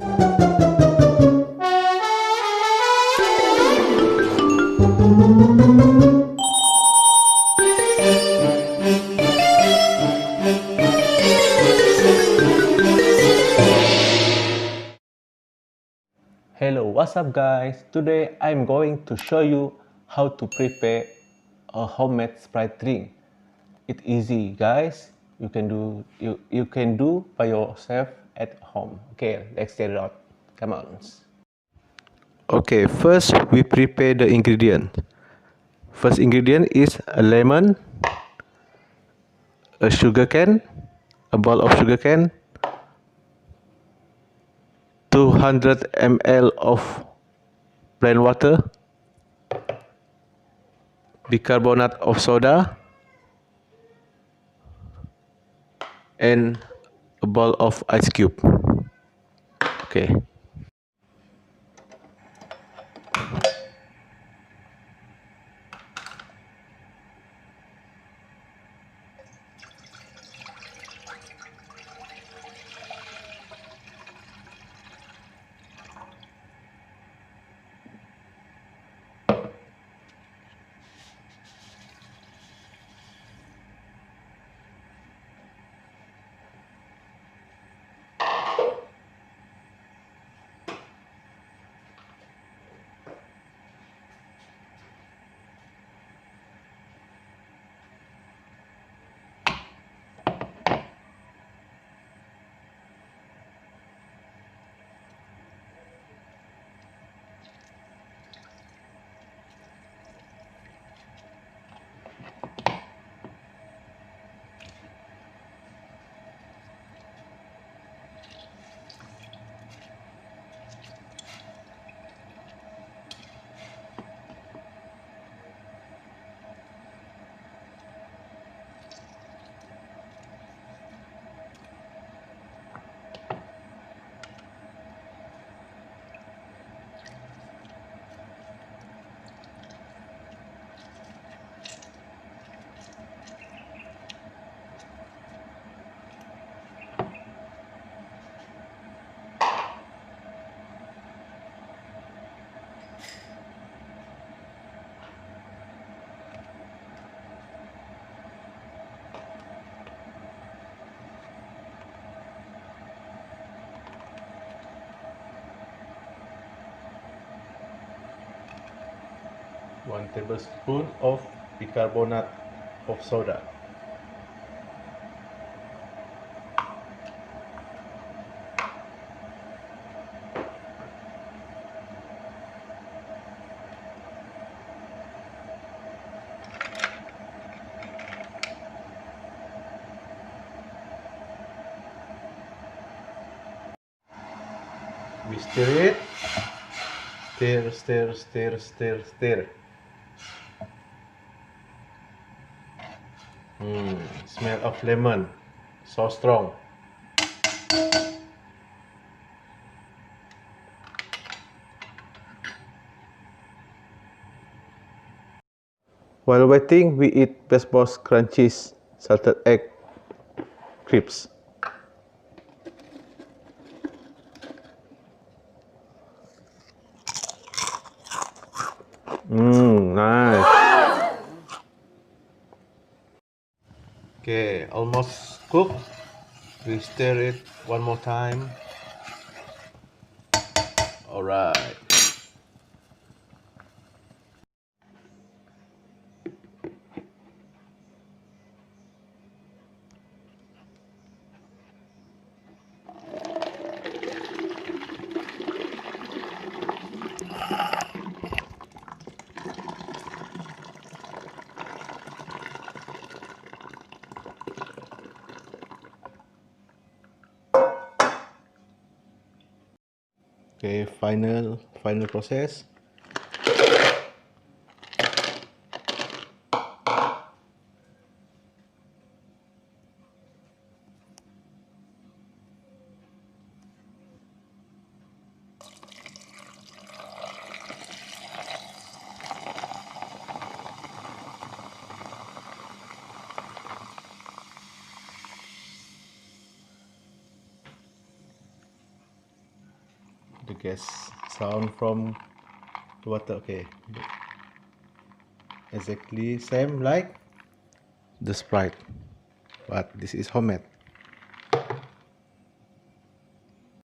Hello, what's up guys? Today I'm going to show you how to prepare a homemade Sprite drink. It's easy guys. You can do by yourself at home. Okay, let's get it out. Come on. Okay, first we prepare the ingredient. First ingredient is a lemon, a sugar cane, a bowl of sugar cane, 200 ml of plain water, bicarbonate of soda, and a bowl of ice cube. Okay. One tablespoon of bicarbonate of soda. We stir it. Stir, stir, stir, stir, stir. Smell of lemon. So strong. While waiting, we eat Baseball's Crunchies salted egg crisps. Nice. Okay, almost cooked. We stir it one more time. Alright. Okay, final process. the gas sound from the water. Okay, exactly same like the Sprite, but this is homemade.